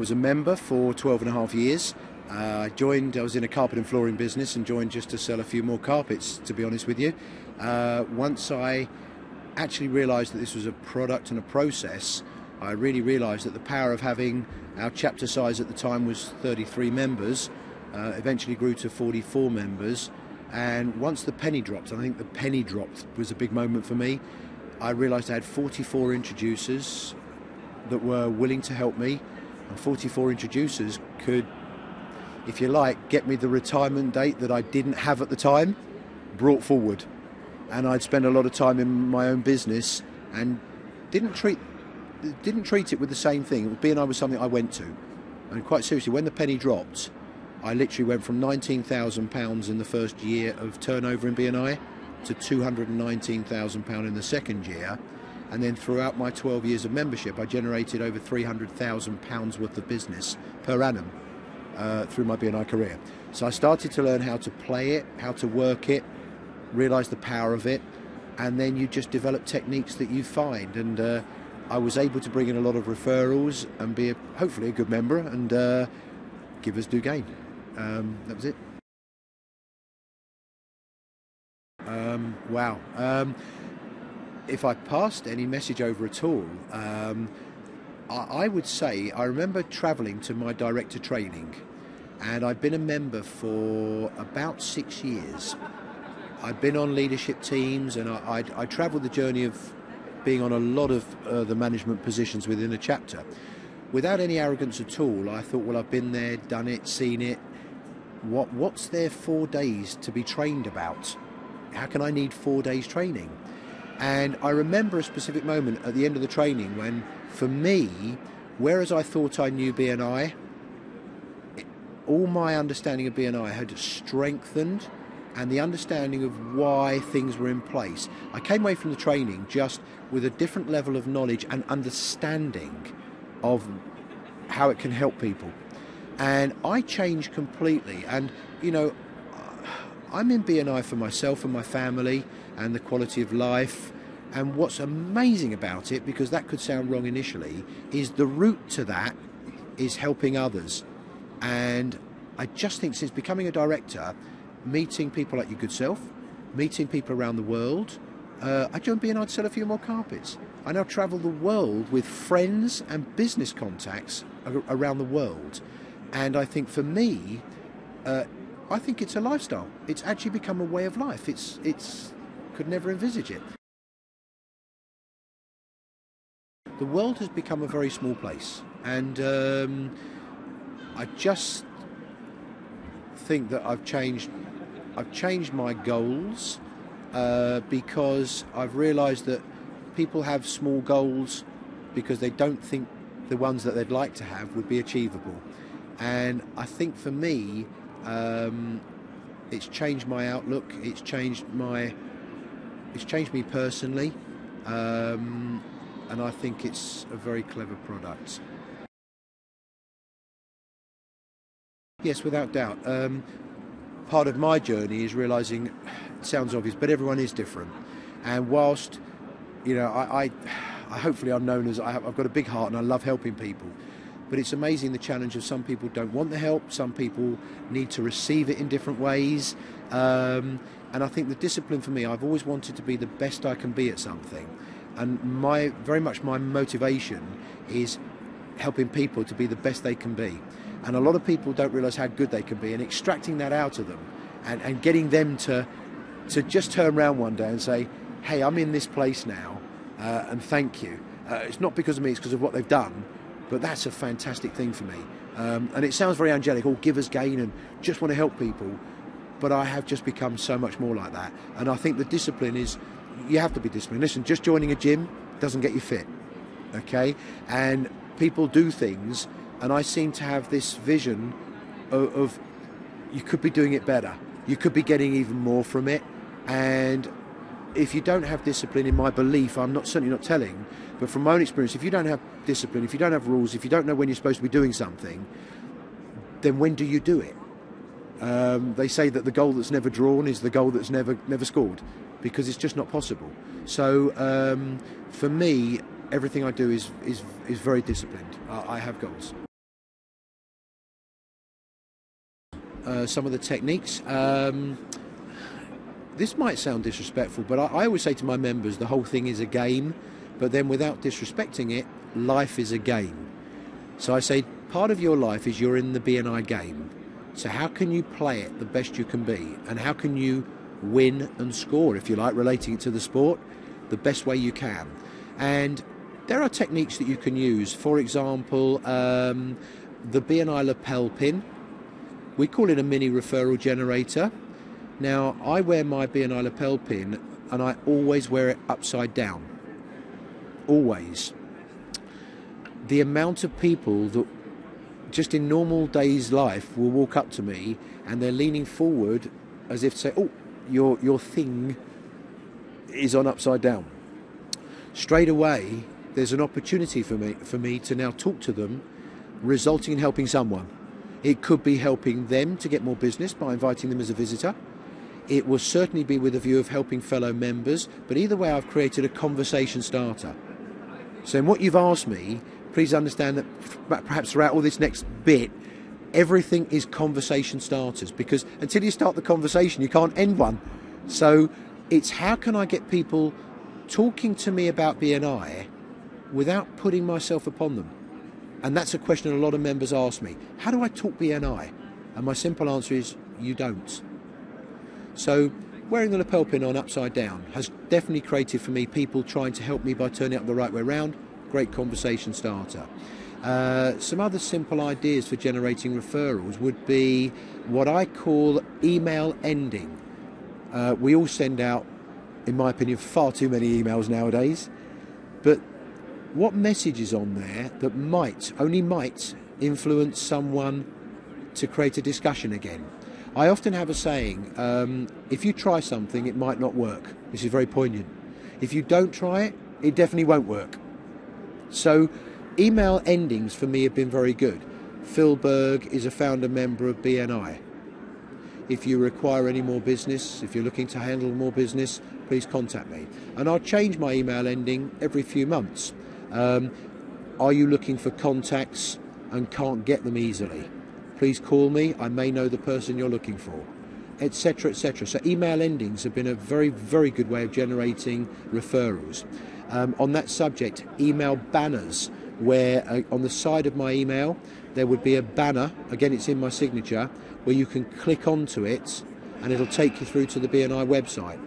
was a member for 12.5 years. I was in a carpet and flooring business and joined just to sell a few more carpets, to be honest with you. Once I actually realised that this was a product and a process, I really realised that the power of having our chapter size at the time was 33 members, eventually grew to 44 members. And once the penny dropped, and I think the penny dropped was a big moment for me, I realised I had 44 introducers that were willing to help me, and 44 introducers could, if you like, get me the retirement date that I didn't have at the time brought forward. And I'd spend a lot of time in my own business and didn't treat it with the same thing. B&I was something I went to, and quite seriously, when the penny dropped, I literally went from £19,000 in the first year of turnover in B&I to £219,000 in the second year. And then throughout my 12 years of membership, I generated over £300,000 worth of business per annum through my B&I career. So I started to learn how to play it, how to work it, realise the power of it, and then you just develop techniques that you find. And I was able to bring in a lot of referrals and be hopefully a good member, and givers do gain. That was it. Wow. If I passed any message over at all, I would say I remember travelling to my director training, and I'd been a member for about 6 years. I'd been on leadership teams, and I travelled the journey of being on a lot of the management positions within a chapter. Without any arrogance at all, I thought, well, I've been there, done it, seen it. What's there 4 days to be trained about? How can I need 4 days training? And I remember a specific moment at the end of the training when, for me, whereas I thought I knew B&I, all my understanding of B&I had strengthened, and the understanding of why things were in place. I came away from the training just with a different level of knowledge and understanding of how it can help people. And I changed completely. And, you know, I'm in B&I for myself and my family and the quality of life. And what's amazing about it, because that could sound wrong initially, is the route to that is helping others. And I just think since becoming a director, meeting people like your good self, meeting people around the world, I joined B&I to sell a few more carpets. I now travel the world with friends and business contacts around the world. And I think for me, I think it's a lifestyle. It's actually become a way of life. It's could never envisage it. The world has become a very small place, and I just think that I've changed my goals because I've realised that people have small goals because they don't think the ones that they'd like to have would be achievable. And I think for me, it's changed my outlook. It's changed me personally, and I think it's a very clever product. Yes, without doubt. Part of my journey is realising, it sounds obvious, but everyone is different. And whilst, you know, I hopefully I'm known as, I've got a big heart and I love helping people. But it's amazing the challenge of some people don't want the help, some people need to receive it in different ways. And I think the discipline for me, I've always wanted to be the best I can be at something. And very much my motivation is helping people to be the best they can be. And a lot of people don't realise how good they can be, and extracting that out of them and getting them to just turn around one day and say, hey, I'm in this place now, and thank you. It's not because of me, it's because of what they've done, but that's a fantastic thing for me. And it sounds very angelic, all givers gain and just want to help people, but I have just become so much more like that. And I think the discipline is, you have to be disciplined. Listen, just joining a gym doesn't get you fit, okay? And people do things, and I seem to have this vision of you could be doing it better. You could be getting even more from it. And if you don't have discipline, in my belief, I'm certainly not telling, but from my own experience, if you don't have discipline, if you don't have rules, if you don't know when you're supposed to be doing something, then when do you do it? They say that the goal that's never drawn is the goal that's never scored, because it's just not possible. So for me, everything I do is very disciplined. I have goals. some of the techniques. This might sound disrespectful, but I always say to my members, the whole thing is a game, but then without disrespecting it, life is a game. So I say part of your life is you're in the BNI game. So how can you play it the best you can be? And how can you win and score, if you like, relating it to the sport, the best way you can? And there are techniques that you can use. For example, the BNI lapel pin. We call it a mini referral generator. Now, I wear my BNI lapel pin and I always wear it upside down. Always. The amount of people that just in normal days life will walk up to me and they're leaning forward as if to say, oh, your thing is on upside down. Straight away, there's an opportunity for me to now talk to them, resulting in helping someone. It could be helping them to get more business by inviting them as a visitor. It will certainly be with a view of helping fellow members, but either way I've created a conversation starter. So in what you've asked me, please understand that perhaps throughout all this next bit, everything is conversation starters, because until you start the conversation, you can't end one. So it's how can I get people talking to me about BNI without putting myself upon them? And that's a question a lot of members ask me. How do I talk BNI? And my simple answer is, you don't. So wearing the lapel pin on upside down has definitely created for me people trying to help me by turning it up the right way around. Great conversation starter. Some other simple ideas for generating referrals would be what I call email ending. We all send out, in my opinion, far too many emails nowadays, but what message is on there that only might influence someone to create a discussion again? I often have a saying, if you try something, it might not work. This is very poignant. If you don't try it, it definitely won't work. So email endings for me have been very good. Phil Berg is a founder member of BNI. If you require any more business, if you're looking to handle more business, please contact me. And I'll change my email ending every few months. Are you looking for contacts and can't get them easily? Please call me. I may know the person you're looking for, etc., etc. So email endings have been a very, very good way of generating referrals. On that subject, email banners, where on the side of my email there would be a banner, again it's in my signature, where you can click onto it and it'll take you through to the BNI website.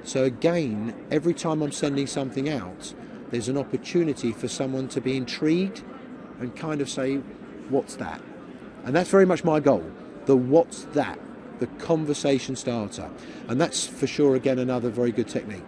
So again, every time I'm sending something out, there's an opportunity for someone to be intrigued and kind of say, what's that? And that's very much my goal, the what's that, the conversation starter. And that's for sure, again, another very good technique.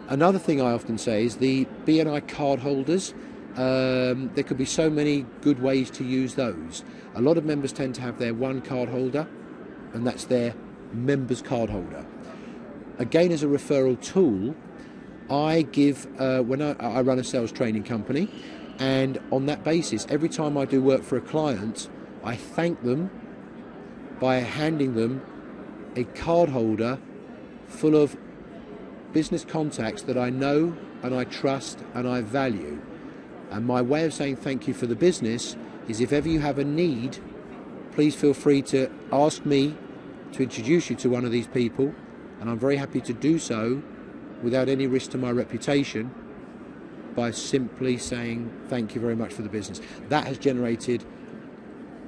Another thing I often say is the BNI card holders. There could be so many good ways to use those. A lot of members tend to have their one card holder, and that's their members card holder. Again, as a referral tool, I give, when I run a sales training company, and on that basis, every time I do work for a client, I thank them by handing them a card holder full of business contacts that I know and I trust and I value. And my way of saying thank you for the business is, if ever you have a need, please feel free to ask me to introduce you to one of these people, and I'm very happy to do so without any risk to my reputation, by simply saying thank you very much for the business. That has generated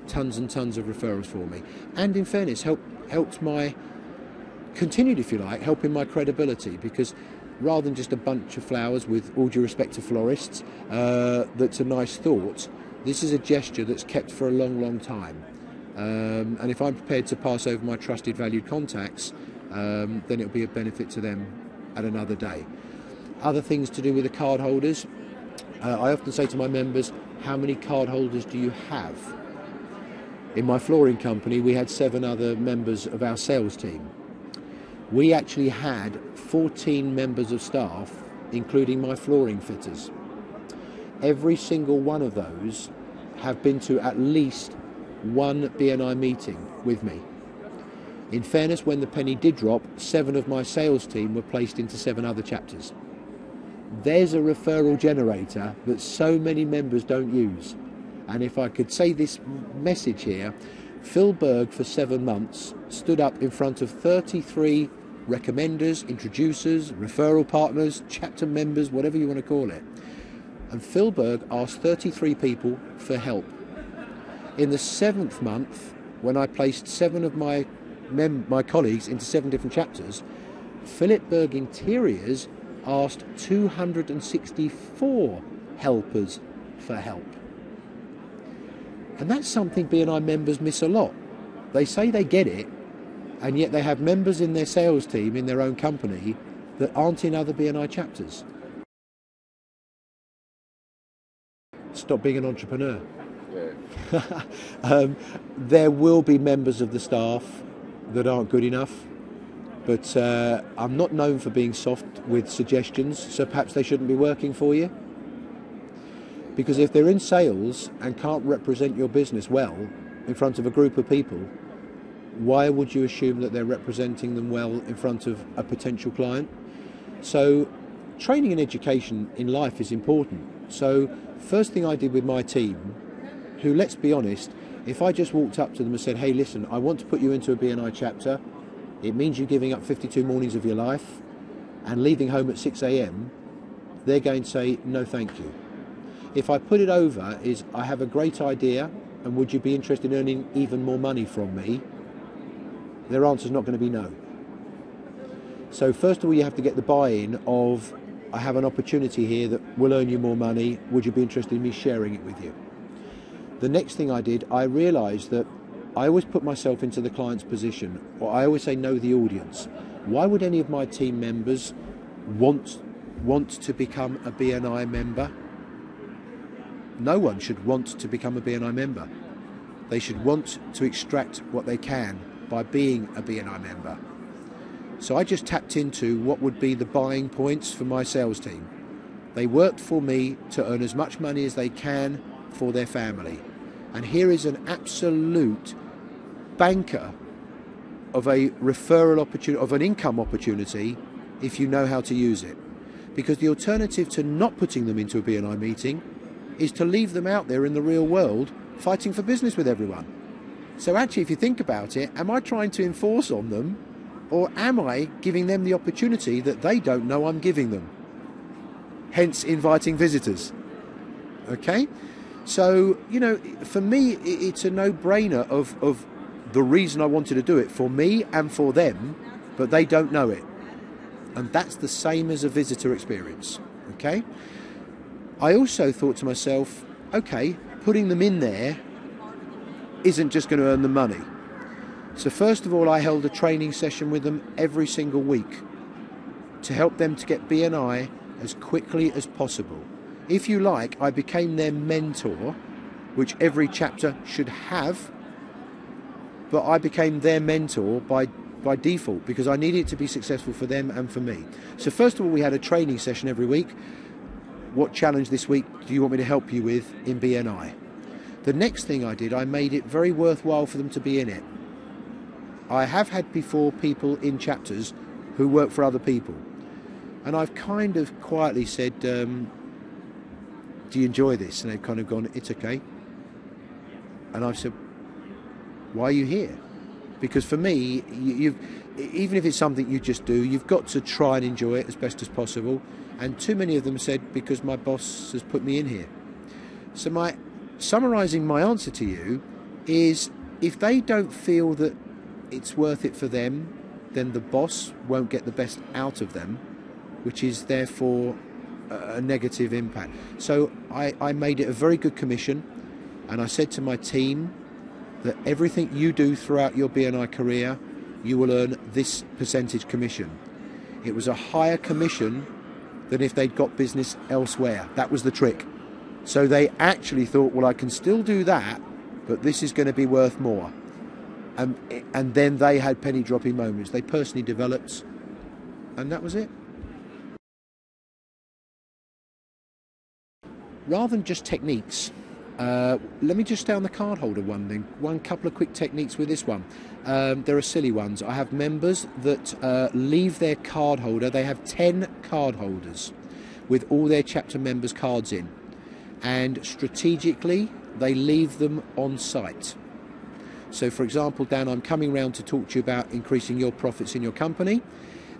tons and tons of referrals for me, and in fairness helped my continued, if you like, helping my credibility, because rather than just a bunch of flowers, with all due respect to florists, that's a nice thought, this is a gesture that's kept for a long, long time. And if I'm prepared to pass over my trusted, valued contacts, then it'll be a benefit to them at another day. Other things to do with the card holders, I often say to my members, how many card holders do you have? In my flooring company, we had 7 other members of our sales team. We actually had 14 members of staff, including my flooring fitters. Every single one of those have been to at least one BNI meeting with me. In fairness, when the penny did drop, 7 of my sales team were placed into 7 other chapters. There's a referral generator that so many members don't use. And if I could say this message here, Phil Berg, for 7 months, stood up in front of 33 recommenders, introducers, referral partners, chapter members, whatever you want to call it. And Phil Berg asked 33 people for help. In the 7th month, when I placed 7 of my colleagues into 7 different chapters, Philip Berg Interiors asked 264 helpers for help. And that's something B&I members miss a lot. They say they get it, and yet they have members in their sales team in their own company that aren't in other B&I chapters. Stop being an entrepreneur. Yeah. There will be members of the staff that aren't good enough, but I'm not known for being soft with suggestions, so perhaps they shouldn't be working for you. Because if they're in sales and can't represent your business well in front of a group of people, why would you assume that they're representing them well in front of a potential client? So training and education in life is important. So first thing I did with my team, who, let's be honest, if I just walked up to them and said, hey, listen, I want to put you into a B&I chapter, it means you're giving up 52 mornings of your life and leaving home at 6 a.m, they're going to say, no, thank you. If I put it over is, I have a great idea, and would you be interested in earning even more money from me? Their answer's not going to be no. So first of all, you have to get the buy-in of, I have an opportunity here that will earn you more money, would you be interested in me sharing it with you? The next thing I did, I realised that I always put myself into the client's position, or I always say know the audience. Why would any of my team members want to become a B&I member? No one should want to become a B&I member. They should want to extract what they can by being a B&I member. So I just tapped into what would be the buying points for my sales team. They worked for me to earn as much money as they can for their family. And here is an absolute banker of a referral opportunity, of an income opportunity, if you know how to use it. Because the alternative to not putting them into a B&I meeting is to leave them out there in the real world fighting for business with everyone. So actually, if you think about it, am I trying to enforce on them, or am I giving them the opportunity that they don't know I'm giving them? Hence inviting visitors. Okay? So, you know, for me, it's a no-brainer of the reason I wanted to do it, for me and for them, but they don't know it. And that's the same as a visitor experience. Okay? I also thought to myself, okay, putting them in there isn't just going to earn them money. So first of all, I held a training session with them every single week to help them to get B&I as quickly as possible. If you like, I became their mentor, which every chapter should have, but I became their mentor by default because I needed it to be successful for them and for me. So first of all, we had a training session every week. What challenge this week do you want me to help you with in B&I? The next thing I did, I made it very worthwhile for them to be in it. I have had before people in chapters who work for other people, and I've kind of quietly said, do you enjoy this? And they've kind of gone, it's okay. And I've said, why are you here? Because for me, even if it's something you just do, you've got to try and enjoy it as best as possible. And too many of them said, because my boss has put me in here. So summarising my answer to you is, if they don't feel that it's worth it for them, then the boss won't get the best out of them, which is therefore a negative impact. So I made it a very good commission, and I said to my team that everything you do throughout your B&I career, you will earn this percentage commission. It was a higher commission than if they'd got business elsewhere. That was the trick. So they actually thought, well, I can still do that, but this is going to be worth more. And then they had penny dropping moments. They personally developed, and that was it. Rather than just techniques, let me just stay on the card holder one couple of quick techniques with this one. There are silly ones. I have members that leave their card holder. They have 10 card holders with all their chapter members' cards in, and strategically they leave them on site. So for example, Dan, I'm coming round to talk to you about increasing your profits in your company,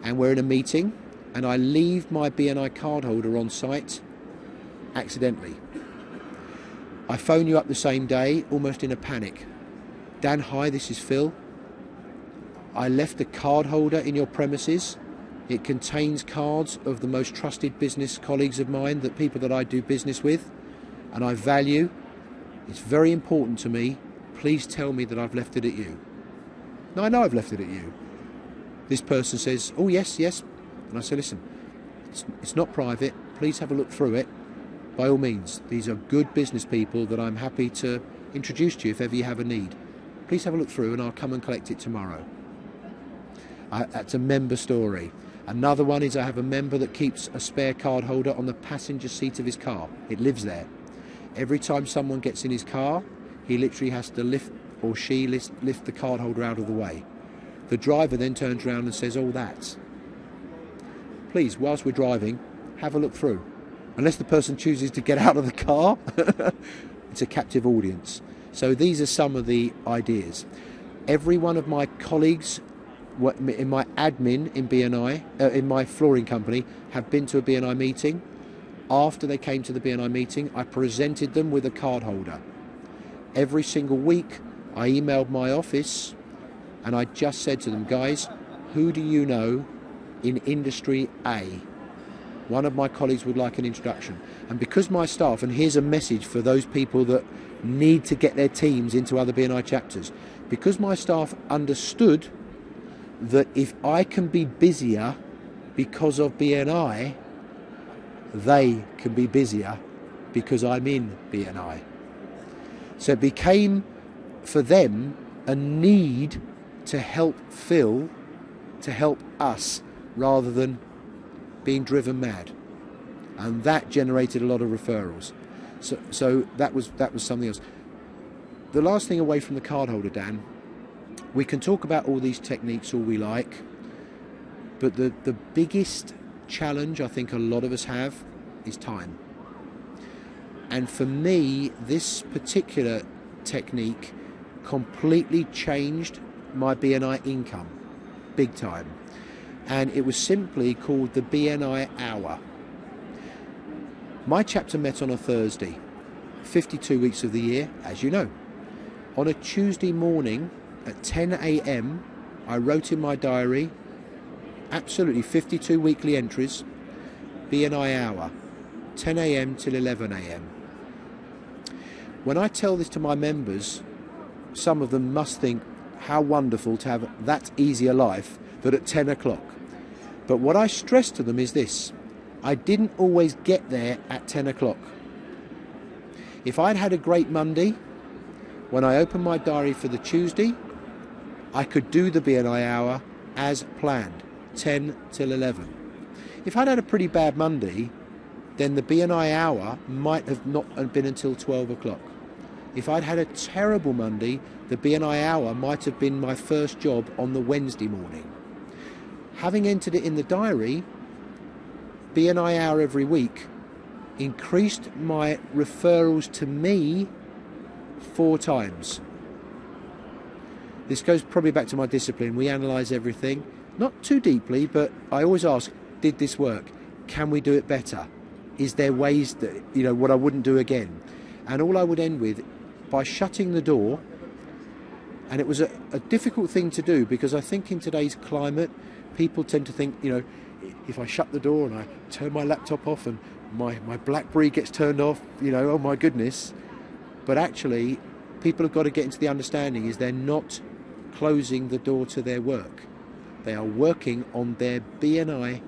and we're in a meeting, and I leave my BNI card holder on site accidentally. I phone you up the same day, almost in a panic. Dan, hi, this is Phil. I left a card holder in your premises. It contains cards of the most trusted business colleagues of mine, the people that I do business with, and I value. It's very important to me. Please tell me that I've left it at you. No, I know I've left it at you. This person says, oh, yes. And I say, listen, it's not private. Please have a look through it. By all means, these are good business people that I'm happy to introduce to you if ever you have a need. Please have a look through and I'll come and collect it tomorrow. That's a member story. Another one is I have a member that keeps a spare card holder on the passenger seat of his car. It lives there. Every time someone gets in his car, he literally has to lift the card holder out of the way. The driver then turns around and says, oh, that's. Please, whilst we're driving, have a look through. Unless the person chooses to get out of the car, it's a captive audience. So these are some of the ideas. Every one of my colleagues in my admin in BNI, in my flooring company, have been to a BNI meeting. After they came to the BNI meeting, I presented them with a card holder. Every single week, I emailed my office and I just said to them, guys, who do you know in industry A? One of my colleagues would like an introduction. And because my staff, and here's a message for those people that need to get their teams into other BNI chapters, because my staff understood that if I can be busier because of BNI, they can be busier because I'm in BNI. So it became for them a need to help Phil, to help us, rather than being driven mad. And that generated a lot of referrals. So that was something else. The last thing away from the card holder, Dan, we can talk about all these techniques all we like, but the biggest challenge I think a lot of us have is time. And for me, this particular technique completely changed my BNI income, big time. And it was simply called the BNI Hour. My chapter met on a Thursday, 52 weeks of the year, as you know. On a Tuesday morning at 10 a.m, I wrote in my diary, absolutely 52 weekly entries, BNI Hour, 10 a.m. till 11 a.m. When I tell this to my members, some of them must think how wonderful to have that easy a life that at 10 o'clock. But what I stress to them is this: I didn't always get there at 10 o'clock. If I'd had a great Monday, when I opened my diary for the Tuesday, I could do the BNI Hour as planned, 10 till 11. If I'd had a pretty bad Monday, then the BNI Hour might have not been until 12 o'clock. If I'd had a terrible Monday, the BNI Hour might have been my first job on the Wednesday morning. Having entered it in the diary, BNI Hour every week increased my referrals to me 4 times. This goes probably back to my discipline. We analyse everything, not too deeply, but I always ask, did this work? Can we do it better? Is there ways that, what I wouldn't do again? And all I would end with, by shutting the door, and it was a difficult thing to do, because I think in today's climate, people tend to think, if I shut the door and I turn my laptop off and my BlackBerry gets turned off, oh my goodness. But actually, people have got to get into the understanding is they're not closing the door to their work. They are working on their BNI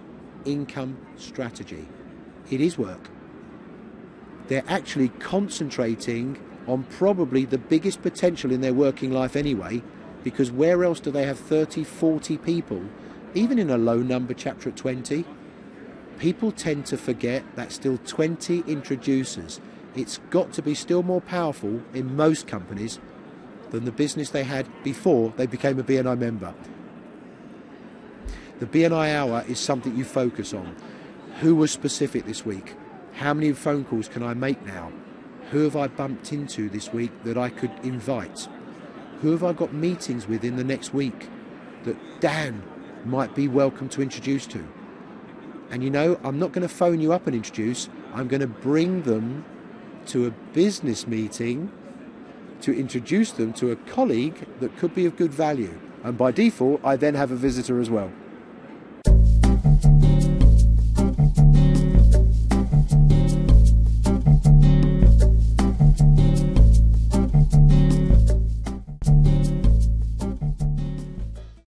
income strategy. It is work. They're actually concentrating on probably the biggest potential in their working life anyway, because where else do they have 30, 40 people, even in a low number chapter at 20? People tend to forget that still 20 introducers. It's got to be still more powerful in most companies than the business they had before they became a BNI member. The BNI Hour is something you focus on. Who was specific this week? How many phone calls can I make now? Who have I bumped into this week that I could invite? Who have I got meetings with in the next week that Dan might be welcome to introduce to? And you know, I'm not going to phone you up and introduce. I'm going to bring them to a business meeting to introduce them to a colleague that could be of good value. And by default, I then have a visitor as well.